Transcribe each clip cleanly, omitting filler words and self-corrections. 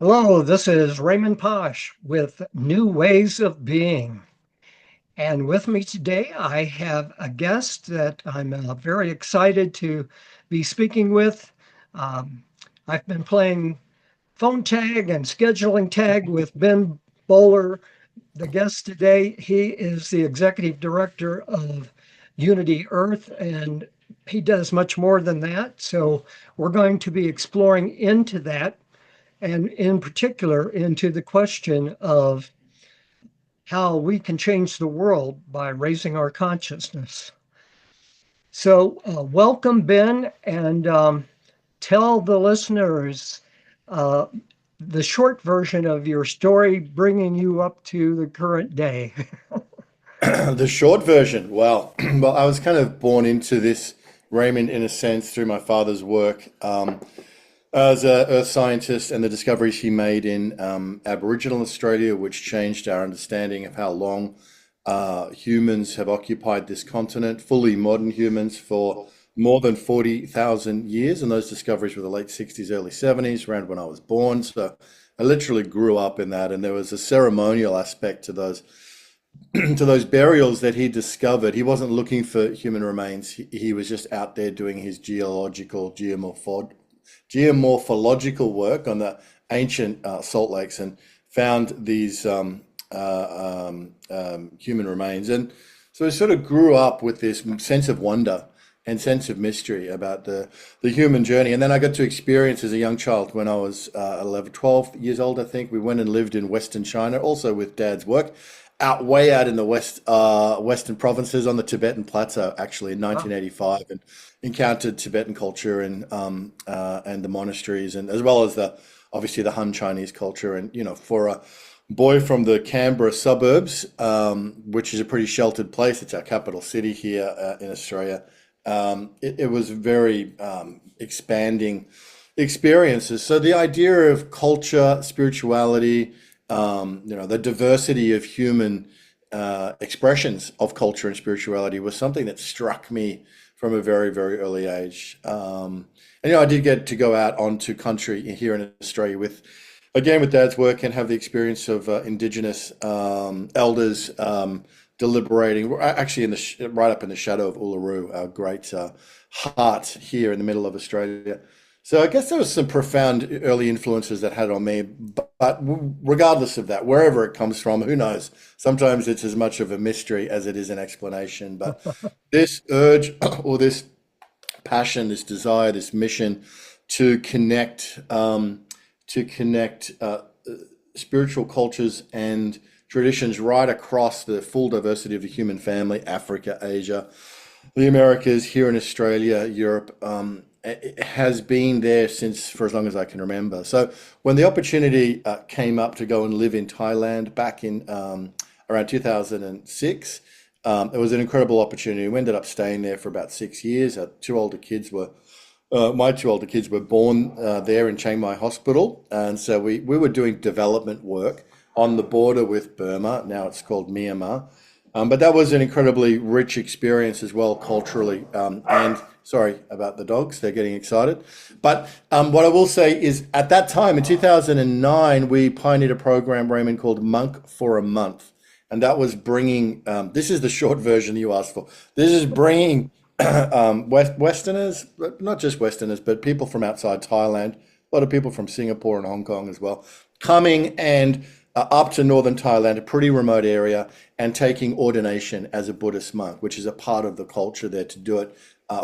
Hello, this is Raymond Posch with New Ways of Being. And with me today, I have a guest that I'm very excited to be speaking with. Um, I've been playing phone tag and scheduling tag with Ben Bowler. The guest today, he is the executive director of Unity Earth, and he does much more than that. So we're going to be exploring into that and in particular into the question of how we can change the world by raising our consciousness. So, welcome, Ben, and tell the listeners uh, the short version of your story bringing you up to the current day. The short version. Well, well, I was kind of born into this, Raymond, in a sense, through my father's work as a earth scientist and the discoveries he made in Aboriginal Australia, which changed our understanding of how long humans have occupied this continent, fully modern humans, for more than 40,000 years. And those discoveries were the late 60s, early 70s, around when I was born. So I literally grew up in that, and there was a ceremonial aspect to those to those burials that he discovered. He wasn't looking for human remains. He was just out there doing his geomorphological work on the ancient salt lakes and found these human remains. And so he sort of grew up with this sense of wonder and sense of mystery about the human journey. And then I got to experience as a young child when I was 11, 12 years old, I think. We went and lived in Western China, also with Dad's work, way out in the western provinces on the Tibetan Plateau, actually in Wow. 1985, and encountered Tibetan culture and the monasteries, and as well as the obviously the Han Chinese culture. And for a boy from the Canberra suburbs, which is a pretty sheltered place, it's our capital city here in Australia. It was very expanding experiences. So the idea of culture, spirituality, the diversity of human expressions of culture and spirituality was something that struck me from a very, very early age. And I did get to go out onto country here in Australia again, with Dad's work and have the experience of Indigenous elders deliberating. We're actually right up in the shadow of Uluru, our great heart here in the middle of Australia. So I guess there was some profound early influences that had on me, but regardless of that, wherever it comes from, who knows? Sometimes it's as much of a mystery as it is an explanation. But this urge or this passion, this desire, this mission to connect spiritual cultures and traditions right across the full diversity of the human family, Africa, Asia, the Americas, here in Australia, Europe, it has been there since for as long as I can remember. So when the opportunity came up to go and live in Thailand back in around 2006, it was an incredible opportunity. We ended up staying there for about 6 years. My two older kids were born there in Chiang Mai Hospital, and so we were doing development work on the border with Burma. Now it's called Myanmar. But that was an incredibly rich experience as well, culturally. And sorry about the dogs, they're getting excited. But what I will say is at that time, in 2009, we pioneered a program, Raymond, called Monk for a Month. And that was bringing, this is the short version you asked for. This is bringing Westerners, but not just Westerners, but people from outside Thailand, a lot of people from Singapore and Hong Kong as well, coming and up to northern Thailand, a pretty remote area, and taking ordination as a Buddhist monk, which is a part of the culture there to do it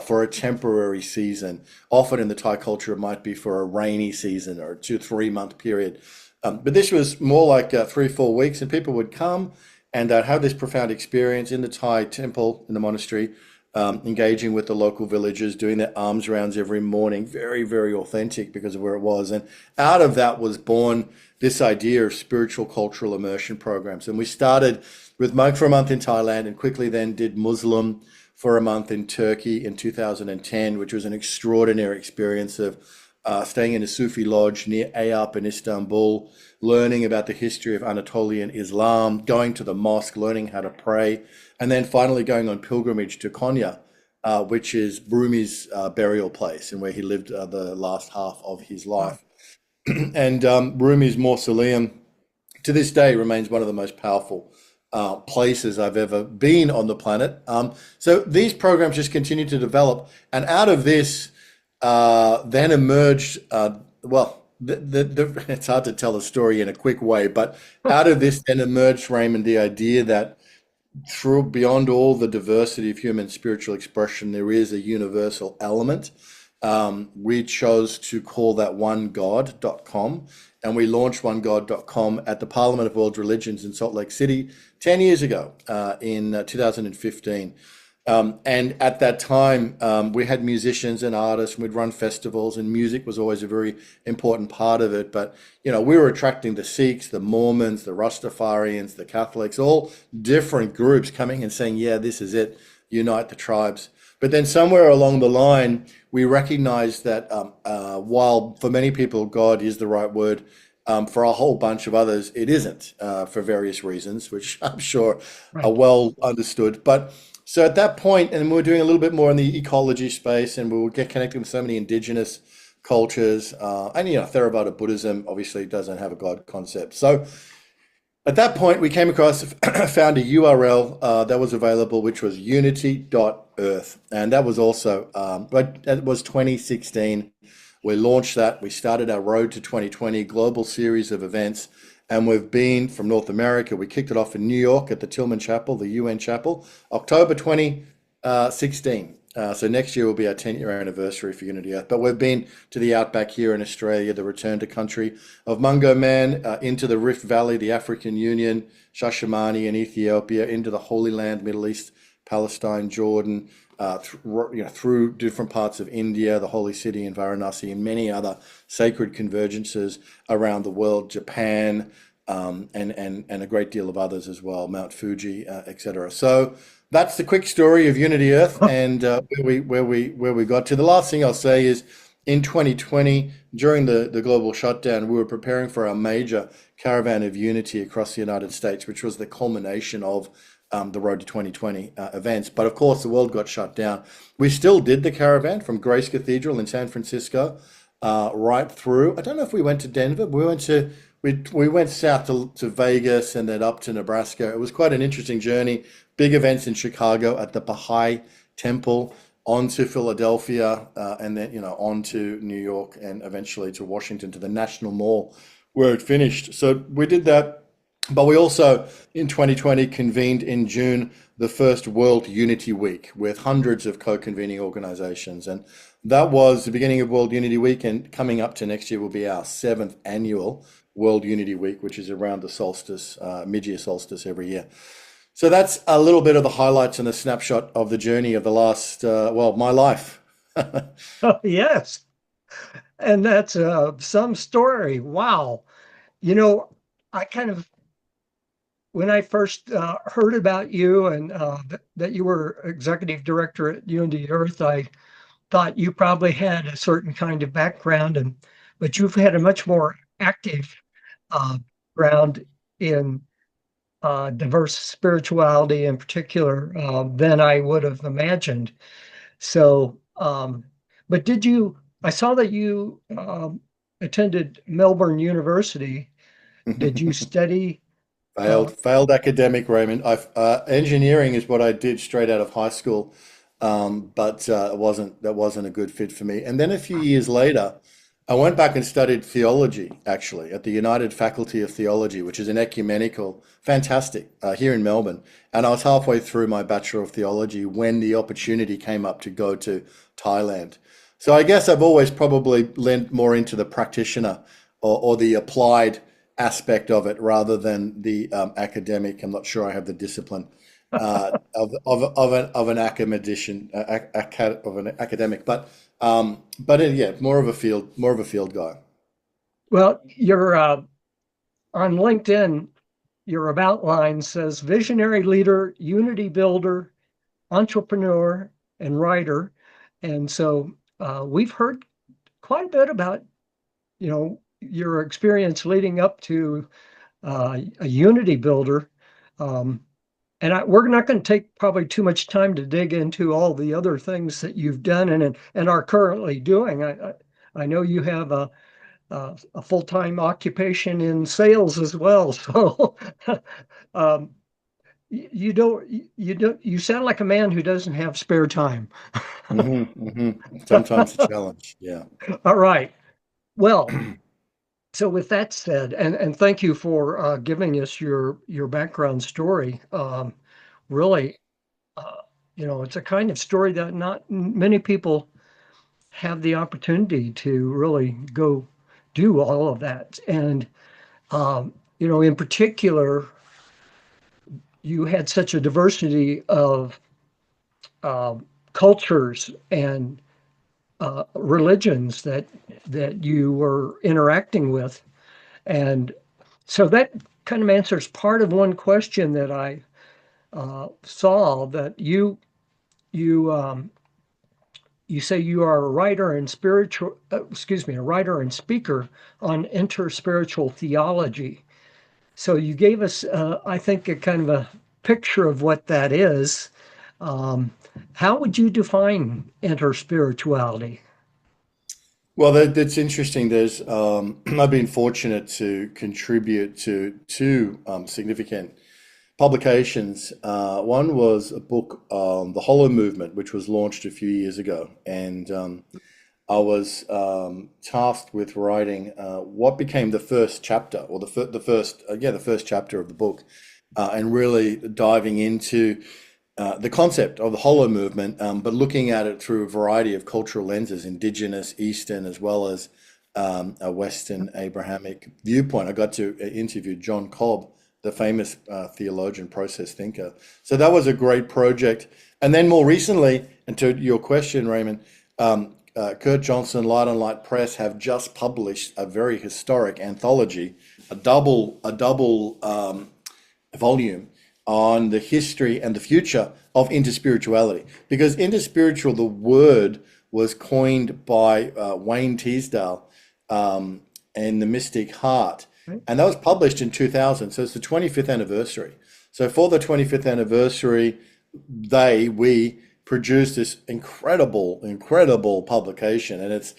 for a temporary season. Often in the Thai culture, it might be for a rainy season or a 2, 3 month period. But this was more like 3, 4 weeks, and people would come and have this profound experience in the Thai temple, in the monastery, engaging with the local villagers, doing their alms rounds every morning. Very, very authentic because of where it was. And out of that was born this idea of spiritual cultural immersion programs. And we started with Monk for a Month in Thailand and quickly then did Muslim for a month in Turkey in 2010, which was an extraordinary experience of staying in a Sufi lodge near Ayap in Istanbul, learning about the history of Anatolian Islam, going to the mosque, learning how to pray, and then finally going on pilgrimage to Konya, which is Rumi's burial place and where he lived the last half of his life. and Rumi's mausoleum to this day remains one of the most powerful places I've ever been on the planet. So these programs just continue to develop, and out of this then emerged. It's hard to tell the story in a quick way, but out of this then emerged, Raymond, the idea that through beyond all the diversity of human spiritual expression, there is a universal element. We chose to call that onegod.com, and we launched onegod.com at the Parliament of World Religions in Salt Lake City 10 years ago, in 2015. And at that time, we had musicians and artists, and we'd run festivals, and music was always a very important part of it. But, we were attracting the Sikhs, the Mormons, the Rastafarians, the Catholics, all different groups coming and saying, yeah, this is it, unite the tribes. But then somewhere along the line, we recognized that while for many people God is the right word, for a whole bunch of others, it isn't, for various reasons, which I'm sure are Right. well understood. But so at that point, and we were doing a little bit more in the ecology space, and we would get connected with so many indigenous cultures, and Theravada Buddhism obviously doesn't have a God concept. So at that point, we came across, found a URL that was available, which was unity.earth. And that was also, but that was 2016. We launched that. We started our Road to 2020 global series of events. And we've been from North America. We kicked it off in New York at the Tillman Chapel, the UN Chapel, October 2016. So next year will be our 10-year anniversary for Unity Earth. But we've been to the outback here in Australia, the return to country of Mungo Man, into the Rift Valley, the African Union, Shashamane in Ethiopia, into the Holy Land, Middle East, Palestine, Jordan, through different parts of India, the Holy City in Varanasi, and many other sacred convergences around the world, Japan, and a great deal of others as well, Mount Fuji, etc. So that's the quick story of Unity Earth and where we got to. The last thing I'll say is in 2020, during the global shutdown, we were preparing for our major caravan of unity across the United States, which was the culmination of the Road to 2020 events. But of course, the world got shut down. We still did the caravan from Grace Cathedral in San Francisco right through. I don't know if we went to Denver. We went south to Vegas and then up to Nebraska. It was quite an interesting journey. Big events in Chicago at the Baha'i Temple, on to Philadelphia, and then on to New York, and eventually to Washington to the National Mall, where it finished. So we did that, but we also in 2020 convened in June the first World Unity Week with hundreds of co-convening organizations, and that was the beginning of World Unity Week. And coming up to next year will be our seventh annual World Unity Week, which is around the solstice, mid-year solstice every year. So that's a little bit of the highlights and a snapshot of the journey of the last, my life. Oh, yes. And that's some story. Wow. You know, I kind of, when I first heard about you and that you were executive director at Unity Earth, I thought you probably had a certain kind of background, but you've had a much more active uh, ground in diverse spirituality in particular than I would have imagined. So, but I saw that you attended Melbourne University. Did you study? Uh, Failed academic, Raymond. Engineering is what I did straight out of high school, but that wasn't a good fit for me. And then a few years later, I went back and studied theology, actually, at the United Faculty of Theology, which is an ecumenical, fantastic, here in Melbourne. And I was halfway through my Bachelor of Theology when the opportunity came up to go to Thailand. So I guess I've always probably lent more into the practitioner or the applied aspect of it rather than the academic. I'm not sure I have the discipline of an academician, of an academic, but yeah, more of a field guy. well, you're on LinkedIn. Your about line says visionary leader, unity builder, entrepreneur, and writer. And so we've heard quite a bit about your experience leading up to a unity builder. Um, we're not going to take probably too much time to dig into all the other things that you've done and are currently doing. I know you have a full-time occupation in sales as well. So um, you sound like a man who doesn't have spare time. Sometimes a challenge. Yeah. All right. Well, so with that said, and thank you for giving us your background story. Really, uh, it's a kind of story that not many people have the opportunity to really go do all of that. And in particular, you had such a diversity of cultures and religions that you were interacting with, and so that kind of answers part of one question that I saw that you say you are a writer and a writer and speaker on interspiritual theology. So you gave us, I think, a kind of a picture of what that is. Um, how would you define interspirituality? Well, that's interesting. I've been fortunate to contribute to two significant publications. One was a book, The Hollow Movement, which was launched a few years ago. And I was tasked with writing what became the first chapter, or the first chapter of the book, and really diving into the concept of the hollow movement, but looking at it through a variety of cultural lenses, indigenous, Eastern, as well as a Western Abrahamic viewpoint. I got to interview John Cobb, the famous theologian, process thinker. So that was a great project. And then more recently, and to your question, Raymond, Kurt Johnson, Light on Light Press have just published a very historic anthology, a double volume on the history and the future of interspirituality. Because interspiritual, the word was coined by Wayne Teasdale in The Mystic Heart. Right? And that was published in 2000. So it's the 25th anniversary. So for the 25th anniversary, we produced this incredible publication. And it's,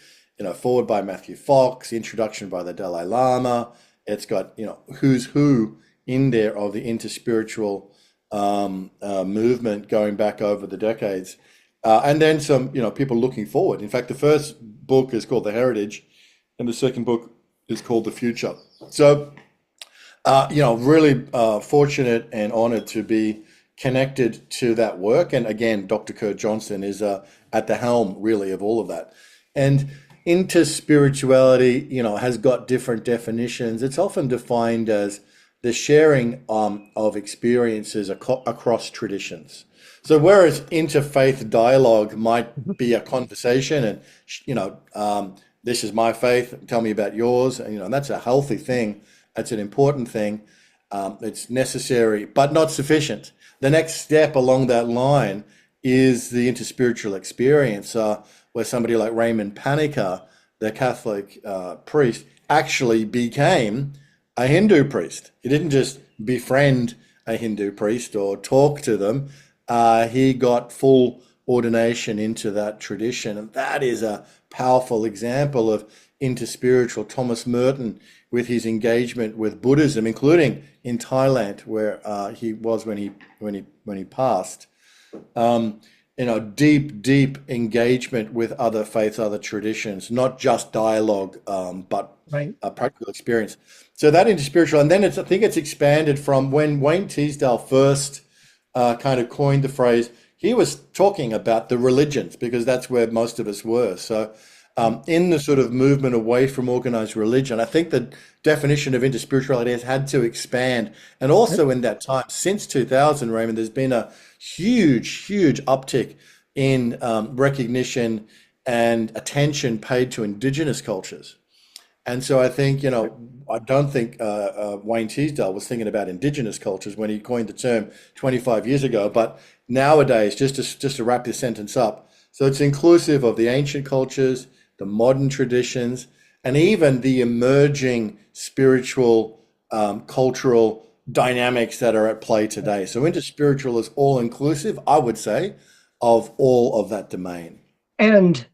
forward by Matthew Fox, introduction by the Dalai Lama. It's got, who's who in there of the interspiritual movement going back over the decades. And then some, people looking forward. In fact, the first book is called The Heritage, and the second book is called The Future. So, really fortunate and honored to be connected to that work. And again, Dr. Kurt Johnson is at the helm, really, of all of that. And interspirituality, has got different definitions. It's often defined as the sharing of experiences across traditions. So whereas interfaith dialogue might be a conversation and, this is my faith, tell me about yours, and, that's a healthy thing. That's an important thing. It's necessary, but not sufficient. The next step along that line is the interspiritual experience, where somebody like Raymond Posch, the Catholic priest, actually became a Hindu priest. He didn't just befriend a Hindu priest or talk to them. He got full ordination into that tradition. And that is a powerful example of interspiritual. Thomas Merton, with his engagement with Buddhism, including in Thailand, where he was when he passed. Deep engagement with other faiths, other traditions, not just dialogue, but Right. a practical experience. So that into spiritual, and then I think it's expanded from when Wayne Teasdale first kind of coined the phrase. He was talking about the religions because that's where most of us were. So in the sort of movement away from organized religion, I think the definition of interspirituality has had to expand. And also in that time, since 2000, Raymond, there's been a huge uptick in recognition and attention paid to indigenous cultures. And so I think, I don't think Wayne Teasdale was thinking about indigenous cultures when he coined the term 25 years ago. But nowadays, just to wrap this sentence up, so it's inclusive of the ancient cultures, the modern traditions, and even the emerging spiritual, cultural dynamics that are at play today. So interspiritual is all inclusive, I would say, of all of that domain. And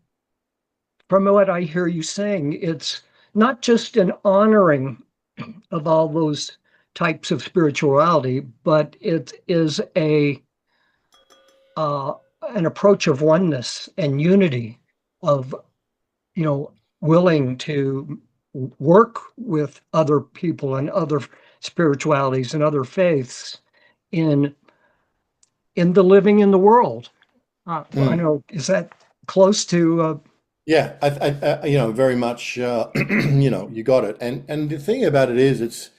from what I hear you saying, it's not just an honoring of all those types of spirituality, but it is a uh, an approach of oneness and unity, of you know willing to work with other people and other spiritualities and other faiths in the living in the world. I Mm. know, is that close to Yeah, very much, you got it. And the thing about it is, it's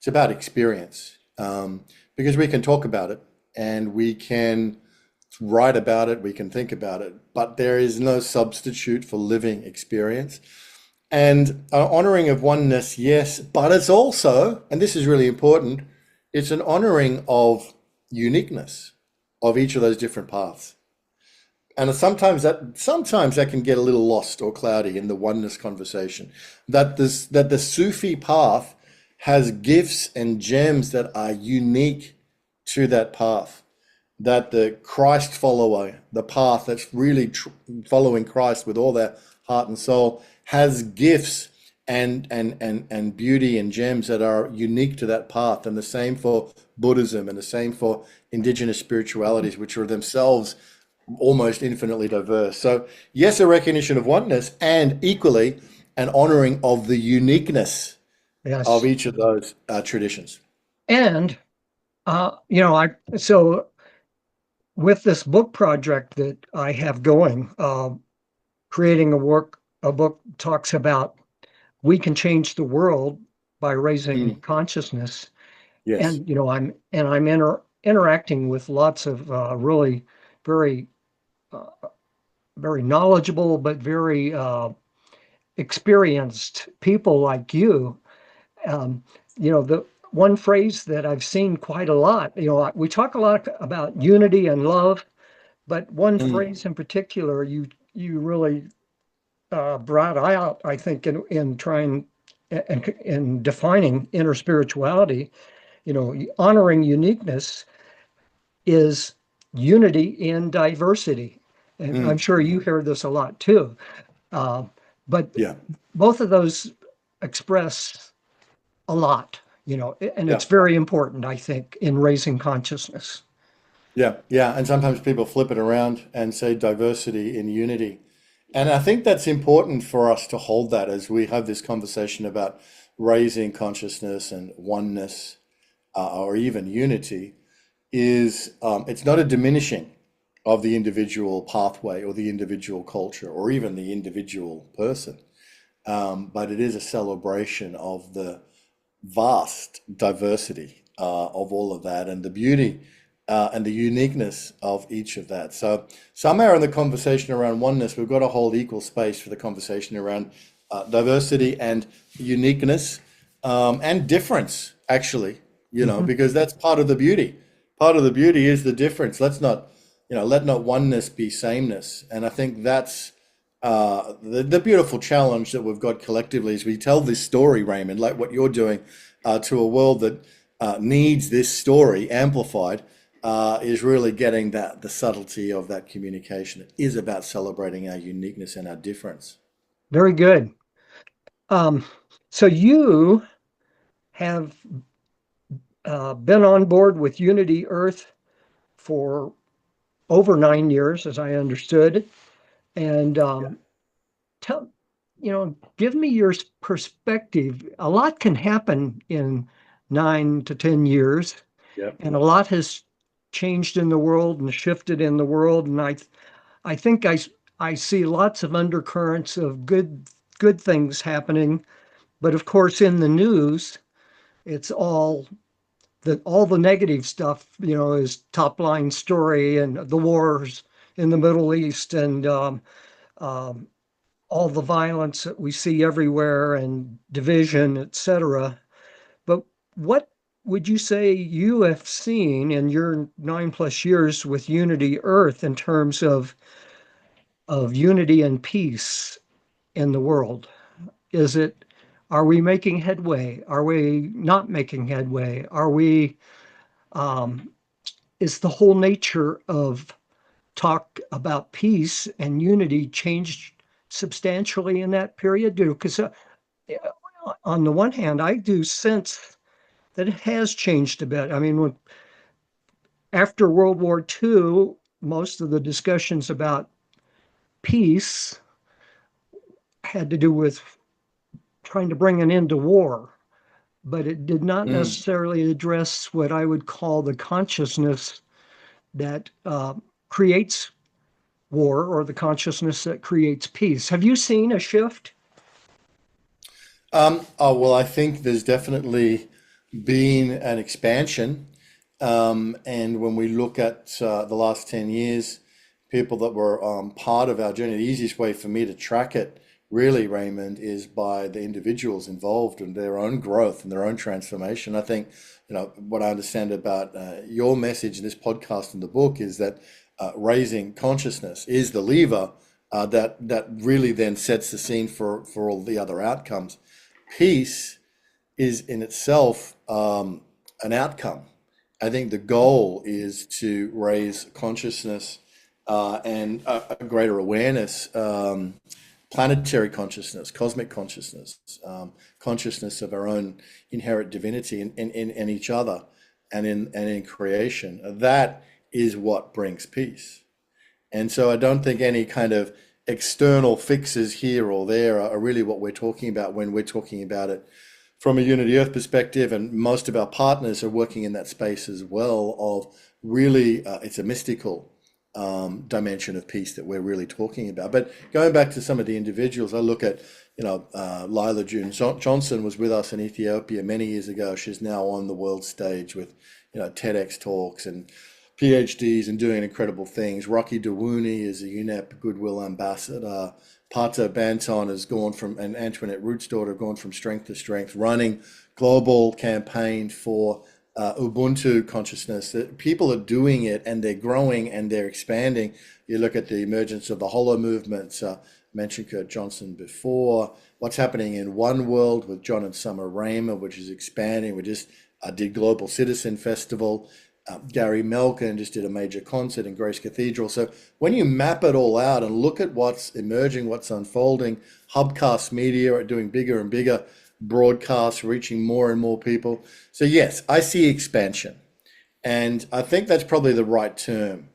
about experience, because we can talk about it and we can write about it, we can think about it, but there is no substitute for living experience. And honoring of oneness, yes, but it's also, and this is really important, it's an honoring of uniqueness of each of those different paths. And sometimes that can get a little lost or cloudy in the oneness conversation. That the Sufi path has gifts and gems that are unique to that path. That the Christ follower, the path that's really following Christ with all their heart and soul, has gifts and beauty and gems that are unique to that path. And the same for Buddhism, and the same for indigenous spiritualities, which are themselves almost infinitely diverse. So, yes, a recognition of oneness, and equally an honoring of the uniqueness of yes. each of those traditions. And I so with this book project that I have going, creating a book talks about we can change the world by raising Mm, consciousness. yes. And I'm interacting with lots of really very uh, very knowledgeable but very experienced people like you. Um, the one phrase that I've seen quite a lot, we talk a lot about unity and love, but one Mm, phrase in particular you really brought out, I think, in trying and in defining inner spirituality, honoring uniqueness is unity in diversity. And I'm mm, sure you hear this a lot too. Uh, but yeah. both of those express a lot, and Yeah. it's very important, I think, in raising consciousness. Yeah. Yeah. And sometimes people flip it around and say diversity in unity. And I think that's important for us to hold that as we have this conversation about raising consciousness and oneness, or even unity. Is it's not a diminishing of the individual pathway or the individual culture or even the individual person, but it is a celebration of the vast diversity of all of that, and the beauty and the uniqueness of each of that. So somewhere in the conversation around oneness, we've got to hold equal space for the conversation around diversity and uniqueness, and difference, actually, Mhm. because that's part of the beauty. Part of the beauty is the difference. Let not oneness be sameness. And I think that's the beautiful challenge that we've got collectively as we tell this story, Raymond, like what you're doing, to a world that needs this story amplified, is really getting the subtlety of that communication. It is about celebrating our uniqueness and our difference. Very good. Um, so you have been on board with Unity Earth for over 9 years, as I understood. And tell, give me your perspective. A lot can happen in 9 to 10 years, Yep. and a lot has changed in the world and shifted in the world. And I think I see lots of undercurrents of good things happening. But of course, in the news, it's all the negative stuff, is top line story and the wars in the Middle East and um, all the violence that we see everywhere and division, etc. But what would you say you have seen in your 9+ years with Unity Earth in terms of unity and peace in the world? Is it Are we making headway? Are we not making headway? Are we um, is the whole nature of talk about peace and unity changed substantially in that period? Because Yeah, on the one hand, I do sense that it has changed a bit. I mean, after World War II, most of the discussions about peace had to do with trying to bring an end to war, but it did not Mm. necessarily address what I would call the consciousness that creates war or the consciousness that creates peace. Have you seen a shift? Oh, well, I think there's definitely been an expansion. And when we look at the last 10 years, people that were part of our journey, the easiest way for me to track it, really, Raymond, is by the individuals involved in their own growth and their own transformation. I think, what I understand about your message in this podcast and the book is that raising consciousness is the lever that really then sets the scene for all the other outcomes. Peace is in itself an outcome. I think the goal is to raise consciousness and a greater awareness, planetary consciousness, cosmic consciousness, consciousness of our own inherent divinity in each other and in creation. That is what brings peace. And so I don't think any kind of external fixes here or there are really what we're talking about when we're talking about it from a Unity Earth perspective. And most of our partners are working in that space as well of really, it's a mystical dimension of peace that we're really talking about. But going back to some of the individuals, I look at, Lila June Johnson was with us in Ethiopia many years ago. She's now on the world stage with, TEDx talks and PhDs and doing incredible things. Rocky Dewuni is a UNEP Goodwill Ambassador. Pato Banton has gone from, and Antoinette Root's daughter have gone from strength to strength, running global campaign for Ubuntu consciousness. That people are doing it and they're growing and they're expanding. You look at the emergence of the Holo movement. Mentioned Kurt Johnson before. What's happening in One World with John and Summer Raymer, which is expanding. We just did Global Citizen Festival. Gary Melkin just did a major concert in Grace Cathedral. So when you map it all out and look at what's emerging, what's unfolding, Hubcast Media are doing bigger and bigger broadcasts, reaching more and more people. So yes, I see expansion. And I think that's probably the right term,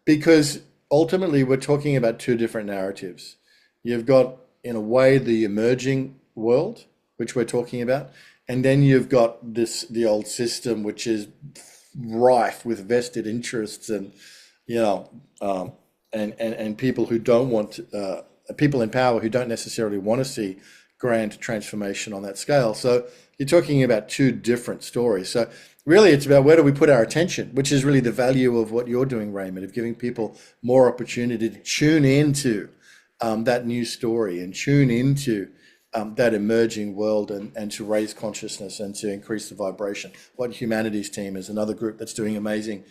because ultimately we're talking about two different narratives. You've got, in a way, the emerging world, which we're talking about, and then you've got the old system, which is rife with vested interests and, you know, and people who don't want, people in power who don't necessarily want to see grand transformation on that scale. So you're talking about two different stories. So really, it's about where do we put our attention, which is really the value of what you're doing, Raymond, of giving people more opportunity to tune into that new story and tune into that emerging world and to raise consciousness and to increase the vibration. What Humanities Team is another group that's doing amazing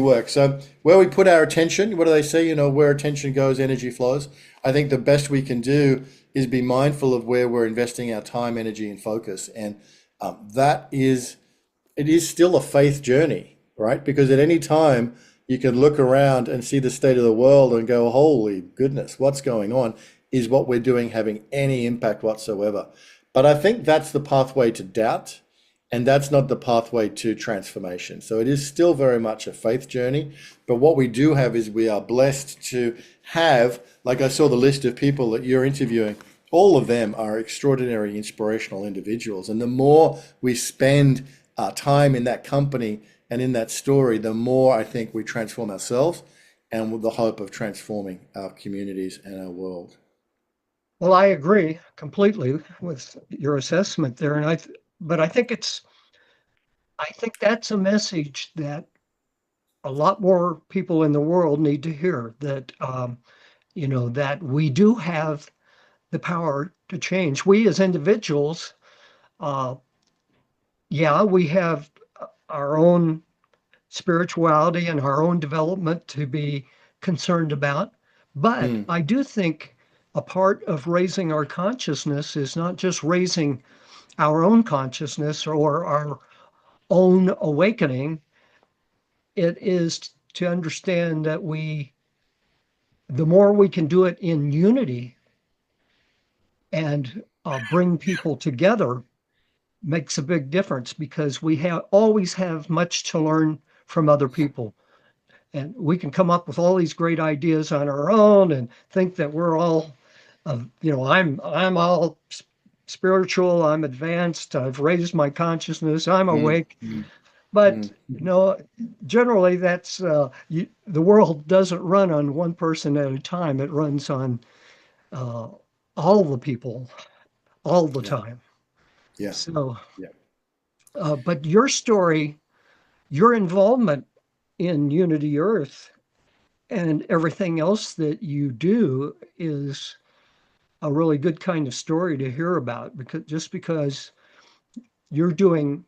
work. So where we put our attention, what do they say? Where attention goes, energy flows. I think the best we can do is be mindful of where we're investing our time, energy, and focus. And it is still a faith journey, right? Because at any time you can look around and see the state of the world and go, holy goodness, what's going on? Is what we're doing having any impact whatsoever? But I think that's the pathway to doubt, and that's not the pathway to transformation. So it is still very much a faith journey. But what we do have is we are blessed to have, like I saw the list of people that you're interviewing, all of them are extraordinary, inspirational individuals. And the more we spend time in that company and in that story, the more I think we transform ourselves and with the hope of transforming our communities and our world. Well, I agree completely with your assessment there, but I think that's a message that a lot more people in the world need to hear that that we do have the power to change. We as individuals, uh, yeah, we have our own spirituality and our own development to be concerned about, but Mm. I do think a part of raising our consciousness is not just raising our own consciousness or our own awakening. It is to understand that the more we can do it in unity and bring people together makes a big difference because we have always have much to learn from other people. And we can come up with all these great ideas on our own and think that we're all, I'm all spiritual, I'm advanced, I've raised my consciousness, I'm Mm, awake. mm, But mm. generally, the world doesn't run on one person at a time. It runs on uh, all the people all the Yeah, time. yeah, So, yeah. but your story, your involvement in Unity Earth and everything else that you do is a really good kind of story to hear about because you're doing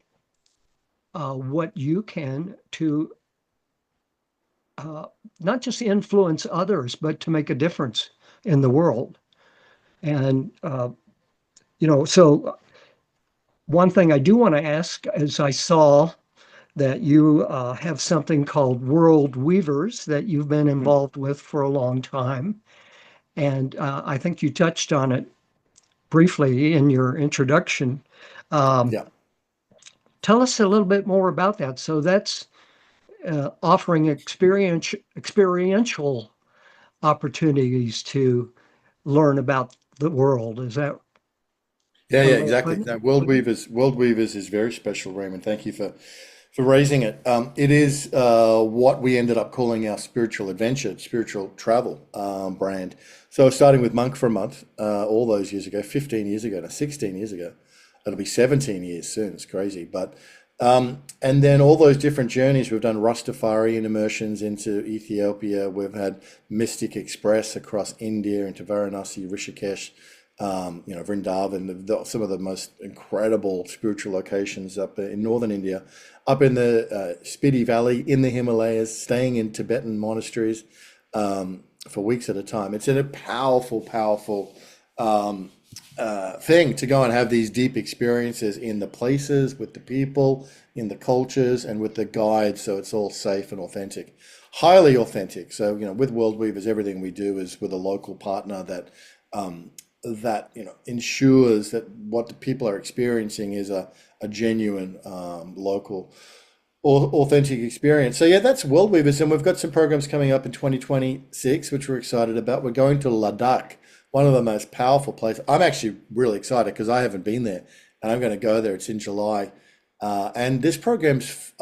what you can to uh, not just influence others, but to make a difference in the world. And, so one thing I do want to ask is I saw that you have something called World Weavers that you've been Mm, involved with for a long time. And I think you touched on it briefly in your introduction. Um, yeah. Tell us a little bit more about that. So that's offering experiential opportunities to learn about the world. Is that Yeah, one yeah, way of exactly. putting it? No, World Weavers is very special, Raymond. Thank you for raising it. It is what we ended up calling our spiritual adventure, spiritual travel brand. So starting with Monk for a Month, all those years ago, 15 years ago, no, 16 years ago. It'll be 17 years soon. It's crazy. But and then all those different journeys. We've done Rastafarian immersions into Ethiopia. We've had Mystic Express across India into Varanasi, Rishikesh, Vrindavan, some of the most incredible spiritual locations up in northern India, up in the Spiti Valley, in the Himalayas, staying in Tibetan monasteries for weeks at a time. It's a powerful, powerful thing to go and have these deep experiences in the places, with the people, in the cultures, and with the guides, so it's all safe and authentic. Highly authentic. So, with World Weavers, everything we do is with a local partner that ensures that what the people are experiencing is a genuine local authentic experience. So yeah, that's World Weavers, and we've got some programs coming up in 2026, which we're excited about. We're going to Ladakh, one of the most powerful places. I'm actually really excited because I haven't been there, and I'm going to go there. It's in July, and this program's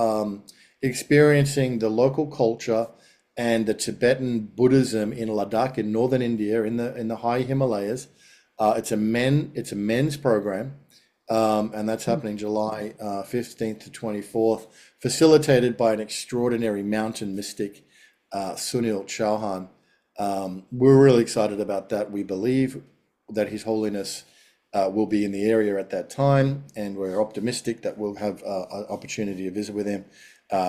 experiencing the local culture and the Tibetan Buddhism in Ladakh in northern India in the high Himalayas. It's a men's program, and that's happening July 15th to 24th, facilitated by an extraordinary mountain mystic, Sunil Chauhan. We're really excited about that. We believe that His Holiness will be in the area at that time, and we're optimistic that we'll have an opportunity to visit with him,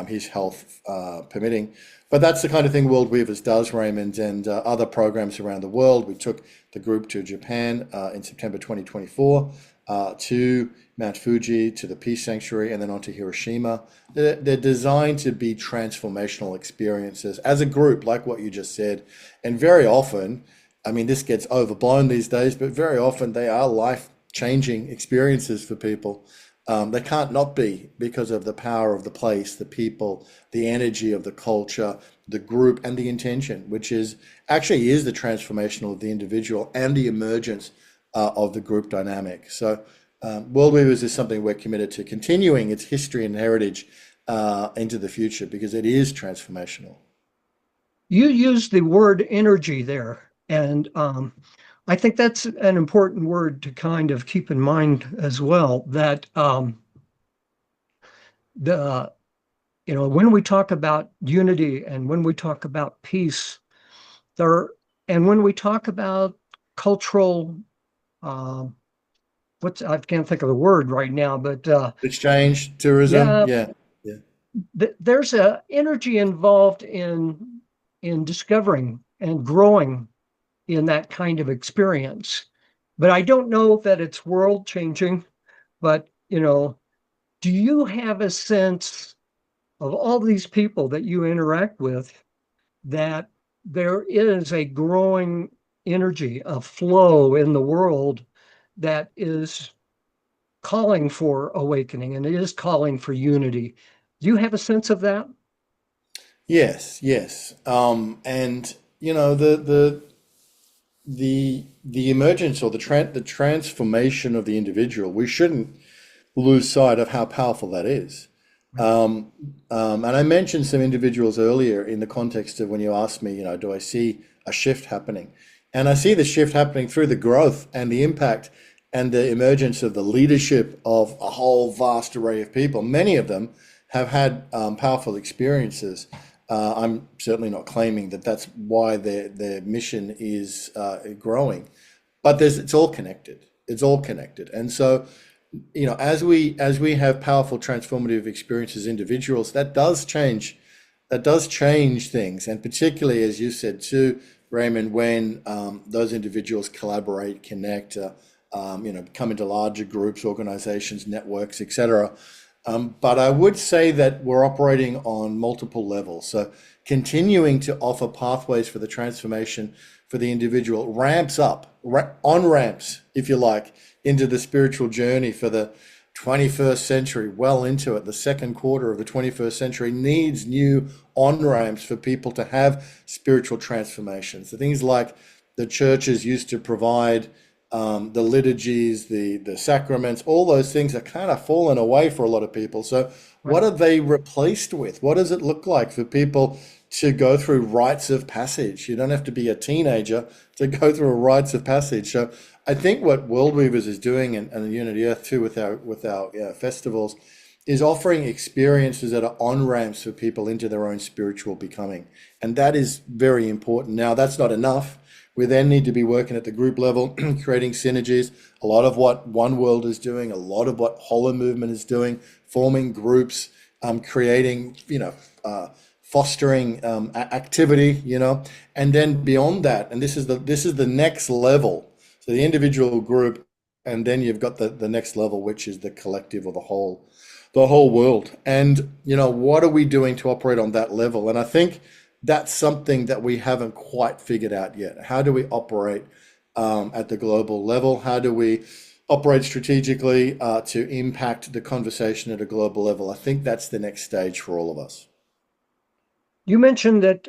his health permitting. But that's the kind of thing World Weavers does, Raymond, and other programs around the world. We took the group to Japan in September 2024, to Mount Fuji, to the Peace Sanctuary, and then on to Hiroshima. They're designed to be transformational experiences as a group, like what you just said. And very often, I mean, this gets overblown these days, but very often they are life-changing experiences for people. They can't not be because of the power of the place, the people, the energy of the culture, the group, and the intention, which is actually is the transformational of the individual and the emergence of the group dynamic. So, World Weavers is something we're committed to continuing its history and heritage into the future because it is transformational. You used the word energy there, and I think that's an important word to kind of keep in mind as well. That the when we talk about unity and when we talk about peace, there and when we talk about cultural, um, what's I can't think of the word right now, but Exchange, tourism, yeah, yeah, yeah. there's a energy involved in discovering and growing in that kind of experience. But I don't know that it's world changing. But, do you have a sense of all these people that you interact with that there is a growing energy, a flow in the world that is calling for awakening and it is calling for unity. Do you have a sense of that? Yes, yes. And you know the emergence or the transformation of the individual. We shouldn't lose sight of how powerful that is. Um, and I mentioned some individuals earlier in the context of when you asked me, do I see a shift happening? And I see the shift happening through the growth and the impact and the emergence of the leadership of a whole vast array of people. Many of them have had powerful experiences. I'm certainly not claiming that that's why their mission is growing, but it's all connected. It's all connected. And so as we have powerful transformative experiences as individuals, that does change things, and particularly as you said too, Raymond, when those individuals collaborate, connect, come into larger groups, organizations, networks, etc. But I would say that we're operating on multiple levels. So continuing to offer pathways for the transformation for the individual ramps up, on ramps, if you like, into the spiritual journey for the 21st century, well into it. The second quarter of the 21st century needs new on ramps for people to have spiritual transformations. The things like the churches used to provide, the liturgies, the sacraments, all those things are kind of fallen away for a lot of people. So, what Right. are they replaced with? What does it look like for people to go through rites of passage? You don't have to be a teenager to go through a rites of passage. So, I think what World Weavers is doing, and Unity Earth too, with our festivals, is offering experiences that are on ramps for people into their own spiritual becoming, and that is very important. Now, that's not enough. We then need to be working at the group level, creating synergies. A lot of what One World is doing, a lot of what Whole Movement is doing, forming groups, creating, fostering activity, and then beyond that, and this is the next level. So the individual group, and then you've got the next level, which is the collective or the whole world. And what are we doing to operate on that level? And I think that's something that we haven't quite figured out yet. How do we operate at the global level? How do we operate strategically to impact the conversation at a global level? I think that's the next stage for all of us. You mentioned that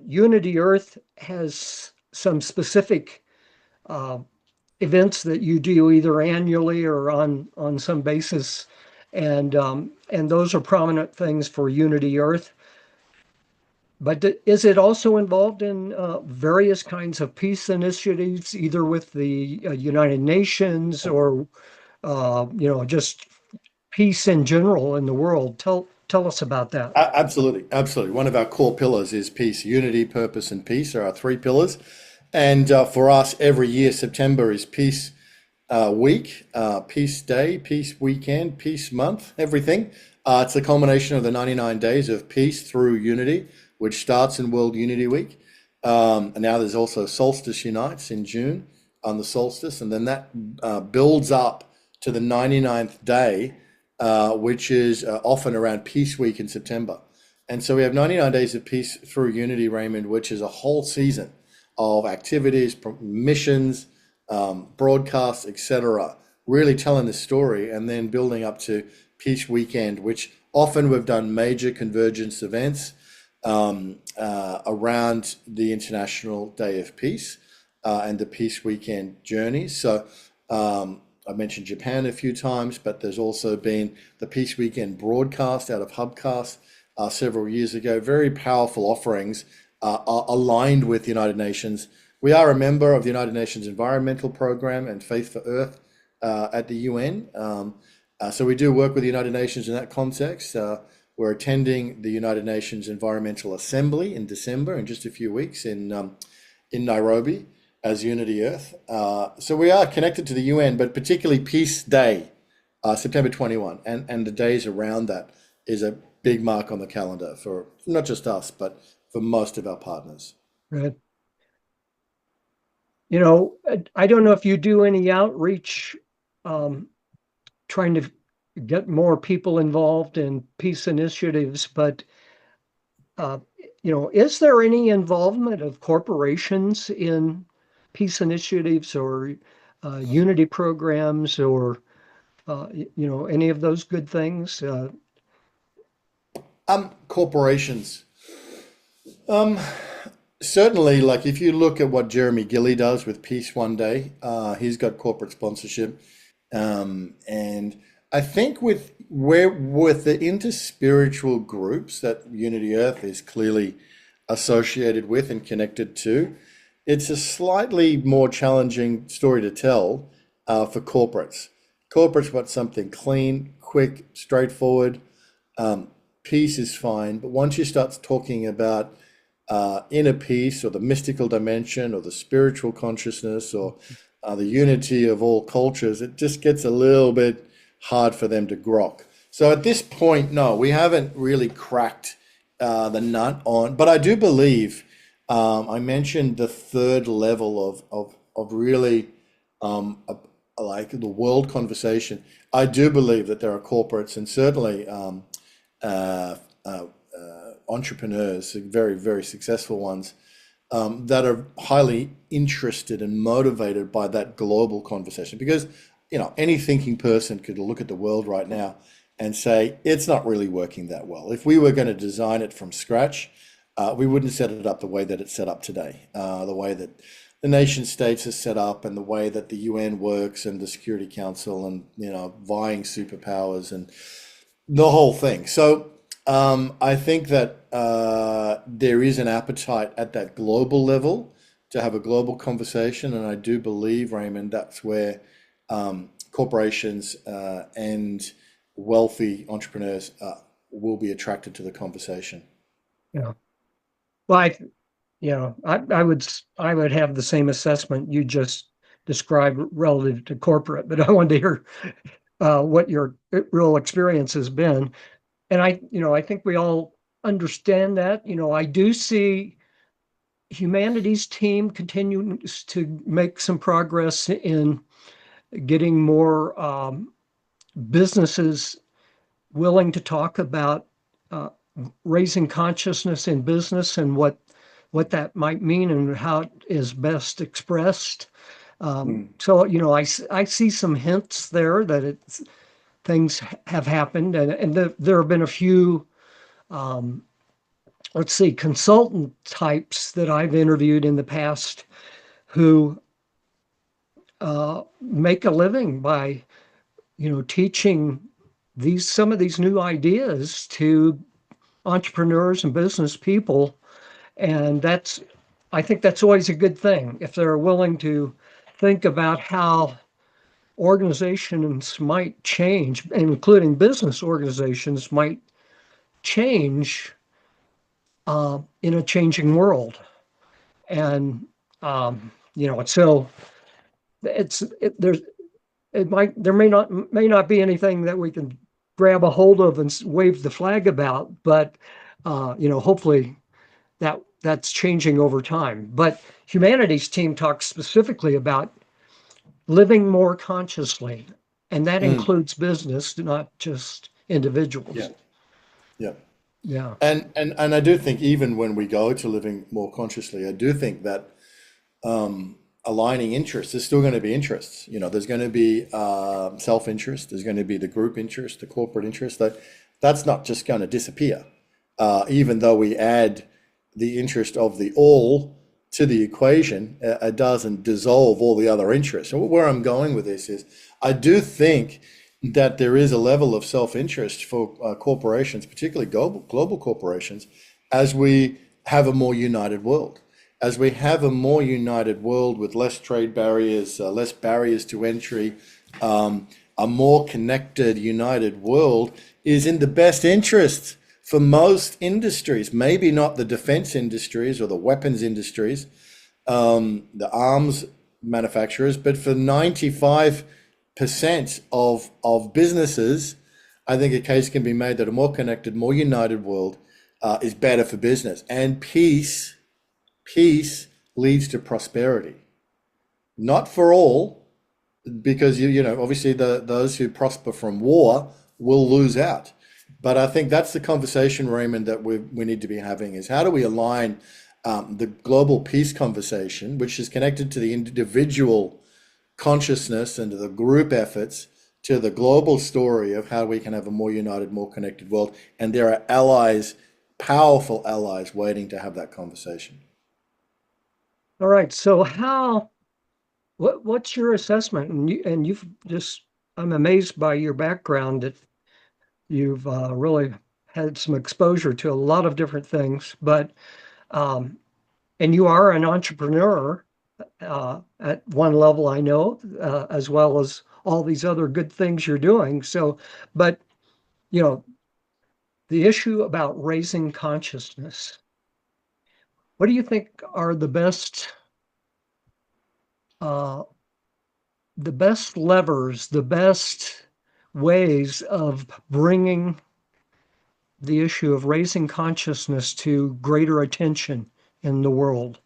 Unity Earth has some specific uh, events that you do either annually or on some basis, and those are prominent things for Unity Earth. But is it also involved in various kinds of peace initiatives, either with the United Nations or just peace in general in the world? Tell us about that. Absolutely, absolutely. One of our core pillars is peace, unity, purpose, and peace are our three pillars. And for us, every year, September is Peace Week, Peace Day, Peace Weekend, Peace Month, everything. It's a culmination of the 99 days of peace through unity, which starts in World Unity Week. And now there's also Solstice Unites in June on the solstice, and then that builds up to the 99th day, which is often around Peace Week in September. And so we have 99 days of peace through unity, Raymond, which is a whole season of activities, missions, broadcasts, etc., really telling the story, and then building up to Peace Weekend, which often we've done major convergence events around the International Day of Peace and the Peace Weekend journeys. So I mentioned Japan a few times, but there's also been the Peace Weekend broadcast out of Hubcast several years ago. Very powerful offerings are aligned with the United Nations. We are a member of the United Nations Environmental Program and Faith for Earth at the UN. So we do work with the United Nations in that context. We're attending the United Nations Environmental Assembly in December, in just a few weeks in Nairobi as Unity Earth. So we are connected to the UN, but particularly Peace Day, September 21, and the days around that is a big mark on the calendar for not just us, but for most of our partners. Right. I don't know if you do any outreach um, trying to get more people involved in peace initiatives, but uh, is there any involvement of corporations in peace initiatives or unity programs or any of those good things? Corporations. Certainly, like if you look at what Jeremy Gilly does with Peace One Day, he's got corporate sponsorship. And I think with the interspiritual groups that Unity Earth is clearly associated with and connected to, it's a slightly more challenging story to tell for corporates. Corporates want something clean, quick, straightforward. Peace is fine, but once you start talking about inner peace or the mystical dimension or the spiritual consciousness or the unity of all cultures, it just gets a little bit hard for them to grok. So at this point, no, we haven't really cracked the nut on, but I do believe I mentioned the third level of really like the world conversation. I do believe that there are corporates and certainly uh, uh, entrepreneurs, very, very successful ones, that are highly interested and motivated by that global conversation. Because, any thinking person could look at the world right now and say, it's not really working that well. If we were going to design it from scratch, we wouldn't set it up the way that it's set up today, the way that the nation states are set up and the way that the UN works and the Security Council and, vying superpowers and the whole thing. So I think that there is an appetite at that global level to have a global conversation, and I do believe, Raymond, that's where corporations and wealthy entrepreneurs will be attracted to the conversation. Yeah. Well, I would have the same assessment you just described relative to corporate, but I wanted to hear what your real experience has been. And I think we all understand that. I do see humanities team continues to make some progress in getting more businesses willing to talk about uh, raising consciousness in business and what that might mean and how it is best expressed. Mm, So I see some hints there that things have happened, and there have been a few let's see, consultant types that I've interviewed in the past who make a living by, teaching some of these new ideas to entrepreneurs and business people. And I think that's always a good thing if they're willing to think about how organizations might change, including business organizations might change in a changing world. And so there's there may not be anything that we can grab a hold of and wave the flag about, but hopefully that's changing over time. But humanities team talks specifically about living more consciously, and that mm, includes business, not just yeah, individuals. yeah. Yeah, And I do think even when we go to living more consciously, I do think that aligning interests, there's still going to be interests. There's going to be self-interest, there's going to be the group interest, the corporate interest. That's not just going to disappear. Even though we add the interest of the all to the equation, it doesn't dissolve all the other interests. And where I'm going with this is, I do think that there is a level of self-interest for corporations, particularly global corporations, as we have a more united world. As we have a more united world with less trade barriers, less barriers to entry, a more connected, united world is in the best interest for most industries. Maybe not the defense industries or the weapons industries, the arms manufacturers, but for 95% of businesses, I think a case can be made that a more connected, more united world is better for business. And peace leads to prosperity. Not for all, because obviously those who prosper from war will lose out. But I think that's the conversation, Raymond, that we need to be having is how do we align the global peace conversation, which is connected to the individual consciousness and to the group efforts to the global story of how we can have a more united, more connected world. And there are allies, powerful allies, waiting to have that conversation. All right. So what's your assessment? And you've just, I'm amazed by your background that you've really had some exposure to a lot of different things, but um, and you are an entrepreneur at one level, I know, as well as all these other good things you're doing. So, but you know, the issue about raising consciousness, what do you think are uh, the best levers, the best ways of bringing the issue of raising consciousness to greater attention in the world?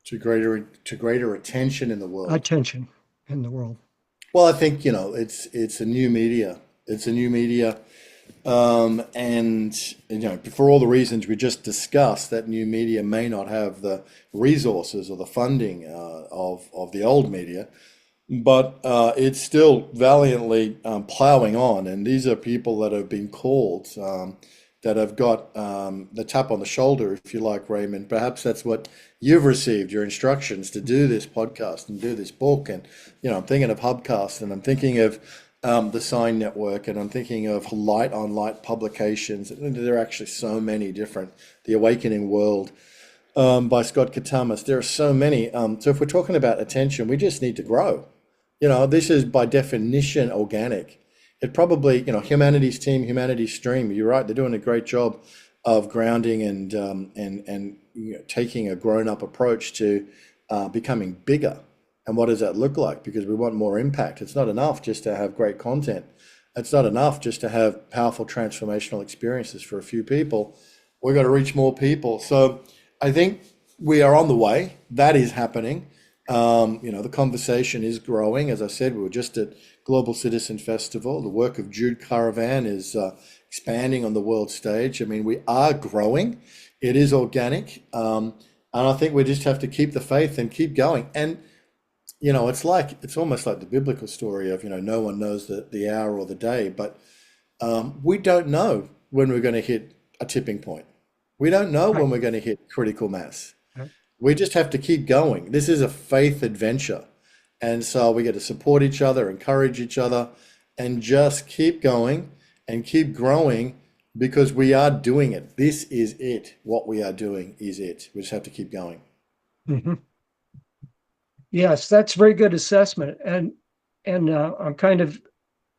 To greater attention in the world. Attention in the world. Well, I think, it's a new media. It's a new media. And for all the reasons we just discussed, that new media may not have the resources or the funding of the old media, but it's still valiantly plowing on. And these are people that have been called, that have got the tap on the shoulder, if you like, Raymond. Perhaps that's what you've received, your instructions to do this podcast and do this book. And, I'm thinking of Hubcast, and I'm thinking of the Sign Network, and I'm thinking of Light on Light publications. There are actually so many different, The Awakening World, by Scott Katamas. There are so many. So if we're talking about attention, we just need to grow. This is by definition organic. It probably, humanities team, humanities stream. You're right; they're doing a great job of grounding and taking a grown-up approach to becoming bigger. And what does that look like? Because we want more impact. It's not enough just to have great content. It's not enough just to have powerful transformational experiences for a few people. We've got to reach more people. So I think we are on the way. That is happening. The conversation is growing. As I said, we were just at Global Citizen Festival. The work of Jude Caravan is expanding on the world stage. I mean, we are growing. It is organic. And I think we just have to keep the faith and keep going. And it's almost like the biblical story of, no one knows the hour or the day, but we don't know when we're going to hit a tipping point. We don't know Right. when we're going to hit critical mass. Right. We just have to keep going. This is a faith adventure. And so we get to support each other, encourage each other, and just keep going and keep growing because we are doing it. This is it. What we are doing is it. We just have to keep going. Mhm. Yes, that's very good assessment. And I'm kind of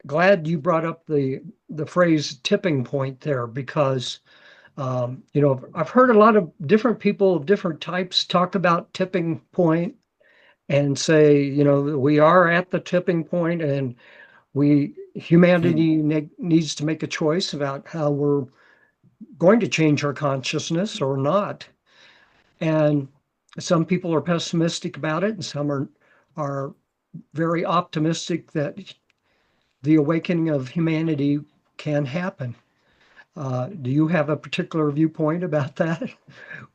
glad you brought up the phrase tipping point there because I've heard a lot of different people of different types talk about tipping point and say, we are at the tipping point and Hmm. humanity needs to make a choice about how we're going to change our consciousness or not. And some people are pessimistic about it, and some are very optimistic that the awakening of humanity can happen. Do you have a particular viewpoint about that?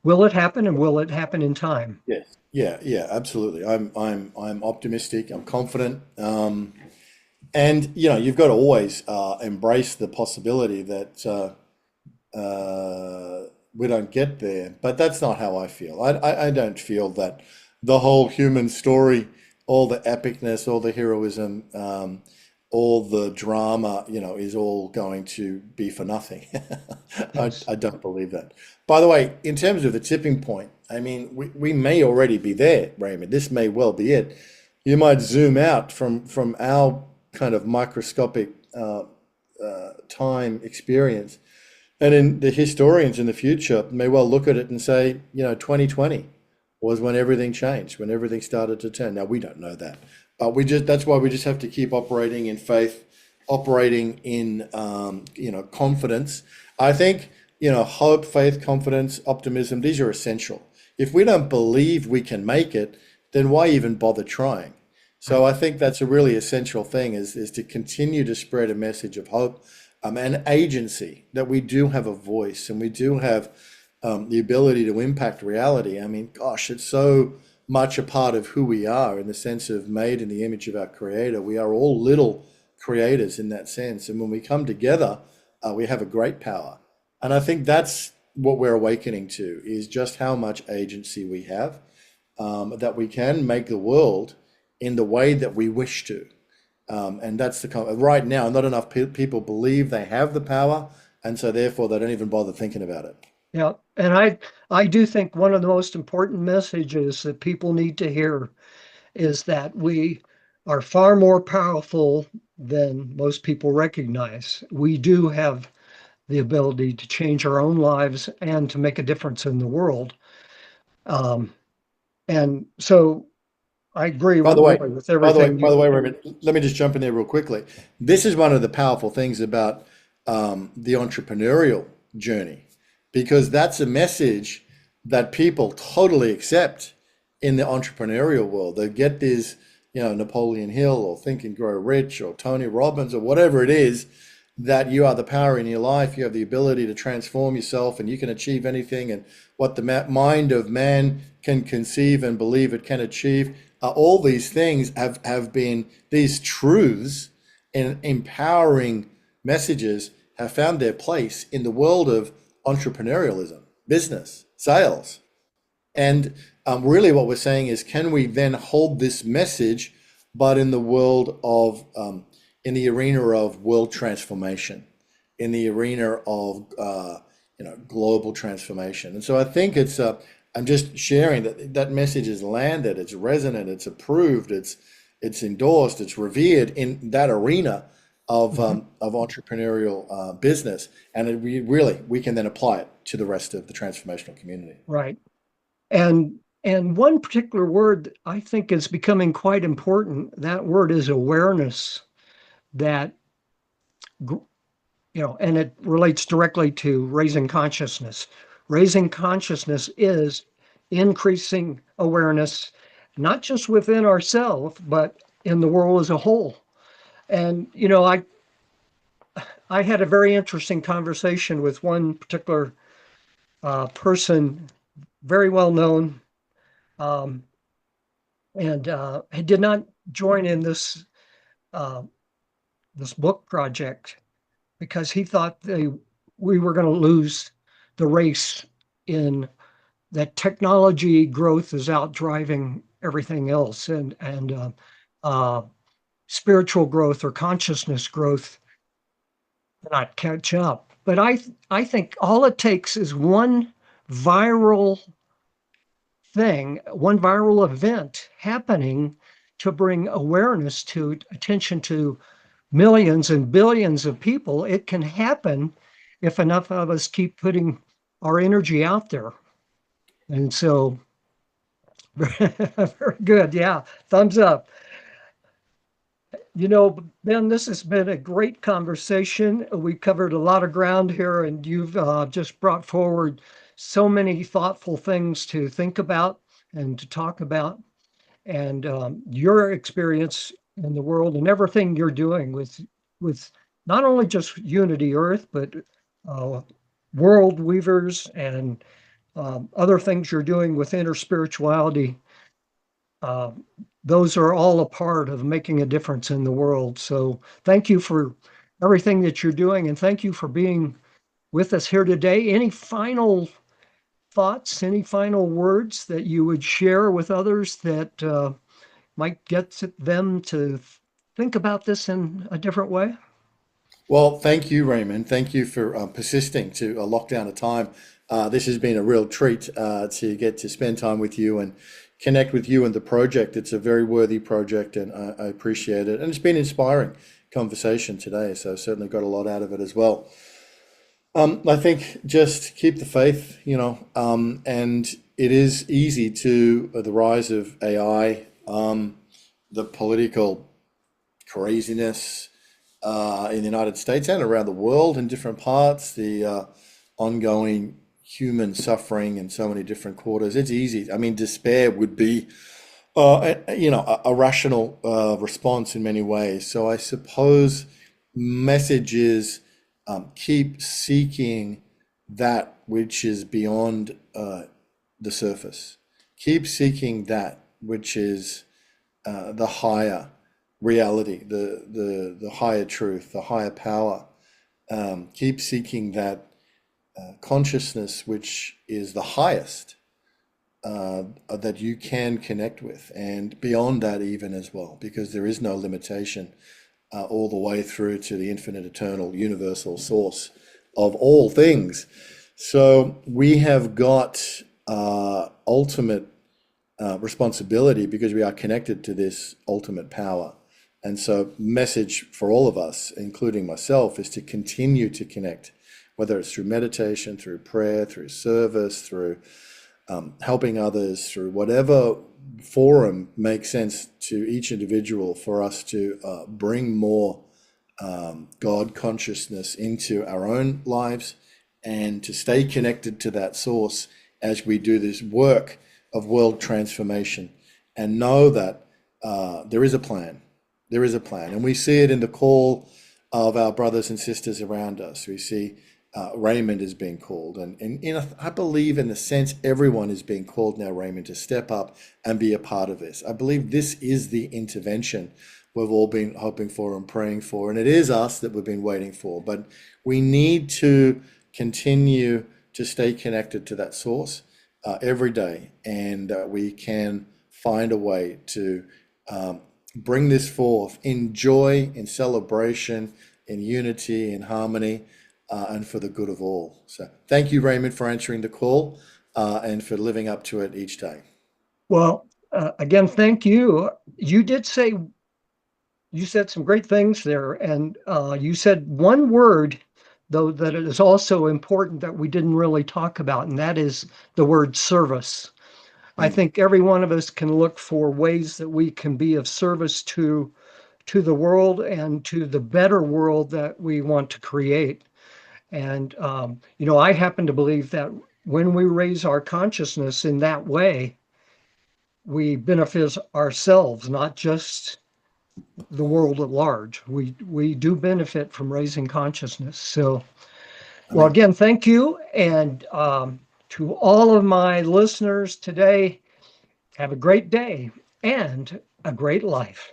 Will it happen, and will it happen in time? Yes. Yeah, yeah, absolutely. I'm optimistic. I'm confident. And you've got to always embrace the possibility that we don't get there. But that's not how I feel. I don't feel that the whole human story, all the epicness, all the heroism, all the drama, is all going to be for nothing. Yes. I don't believe that. By the way, in terms of the tipping point, I mean, we may already be there, Raymond. This may well be it. You might zoom out from our kind of microscopic time experience. And in the historians in the future may well look at it and say, 2020 was when everything changed, when everything started to turn. Now we don't know that, but that's why we just have to keep operating in faith, operating in confidence. I think, hope, faith, confidence, optimism, these are essential. If we don't believe we can make it, then why even bother trying? Right. So I think that's a really essential thing is to continue to spread a message of hope, and agency, that we do have a voice and we do have the ability to impact reality. I mean, gosh, it's so much a part of who we are in the sense of made in the image of our Creator. We are all little creators in that sense. And when we come together, we have a great power. And I think that's what we're awakening to is just how much agency we have, that we can make the world in the way that we wish to. And that's right now, not enough people believe they have the power. And so therefore they don't even bother thinking about it. Yeah. And I do think one of the most important messages that people need to hear is that we are far more powerful than most people recognize. We do have the ability to change our own lives and to make a difference in the world. Um, and so I agree By the way, really with everything by the you. way, Raymond, let me just jump in there real quickly. This is one of the powerful things about the entrepreneurial journey, because that's a message that people totally accept in the entrepreneurial world. They get this, Napoleon Hill or Think and Grow Rich or Tony Robbins or whatever it is, that you are the power in your life. You have the ability to transform yourself and you can achieve anything. And what the mind of man can conceive and believe it can achieve. All these things have been, these truths and empowering messages have found their place in the world of entrepreneurialism, business, sales. And really, what we're saying is, can we then hold this message, but in the world of, in the arena of world transformation, in the arena of, global transformation? And so I think I'm just sharing that that message is landed, it's resonant, it's approved, it's endorsed, it's revered in that arena Mhm. of entrepreneurial business, and we can then apply it to the rest of the transformational community. Right. And one particular word that I think is becoming quite important. That word is awareness. That and it relates directly to raising consciousness. Raising consciousness is increasing awareness, not just within ourselves, but in the world as a whole. And I had a very interesting conversation with one particular person, very well known, um, and he did not join in uh, this book project because he thought we were going to lose the race in that technology growth is out driving everything else, and uh, spiritual growth or consciousness growth cannot catch up. But I think all it takes is one viral one viral event happening to bring awareness to attention to millions and billions of people. It can happen if enough of us keep putting our energy out there. And so, very good. Yeah, thumbs up. Ben, this has been a great conversation. We covered a lot of ground here, and you've just brought forward so many thoughtful things to think about and to talk about, and your experience in the world and everything you're doing with not only just Unity Earth, but uh, World Weavers and other things you're doing with interspirituality. Uh, those are all a part of making a difference in the world. So thank you for everything that you're doing, and thank you for being with us here today. Any final thoughts, any final words that you would share with others that might get them to think about this in a different way? Well, thank you, Raymond. Thank you for persisting to lock down a time. This has been a real treat to get to spend time with you and connect with you and the project. It's a very worthy project, and I appreciate it. And it's been inspiring conversation today, so certainly got a lot out of it as well. I think just keep the faith, and it is easy to the rise of AI, the political craziness in the United States and around the world in different parts, the ongoing human suffering in so many different quarters. It's easy. I mean, despair would be, a rational response in many ways. So I suppose message is keep seeking that which is beyond the surface. Keep seeking that which is the higher reality, the higher truth, the higher power. Keep seeking that consciousness which is the highest that you can connect with, and beyond that even as well, because there is no limitation all the way through to the infinite, eternal, universal source of all things. So we have got ultimate responsibility because we are connected to this ultimate power. And so, message for all of us, including myself, is to continue to connect, whether it's through meditation, through prayer, through service, through helping others, through whatever forum makes sense to each individual, for us to bring more God consciousness into our own lives and to stay connected to that source as we do this work of world transformation, and know that there is a plan. There is a plan. And we see it in the call of our brothers and sisters around us. We see Raymond is being called. And I believe, in a sense, everyone is being called now, Raymond, to step up and be a part of this. I believe this is the intervention we've all been hoping for and praying for. And it is us that we've been waiting for. But we need to continue to stay connected to that source every day, and that we can find a way to bring this forth in joy, in celebration, in unity, in harmony, and for the good of all. So thank you, Raymond, for answering the call and for living up to it each day. Well, again, thank you. You said some great things there, and you said one word, though, that is also important that we didn't really talk about, and that is the word service. I Mm. think every one of us can look for ways that we can be of service to the world and to the better world that we want to create. And I happen to believe that when we raise our consciousness in that way, we benefit ourselves, not just the world at large. We do benefit from raising consciousness. So, I well, mean, again, thank you, and to all of my listeners today, have a great day and a great life.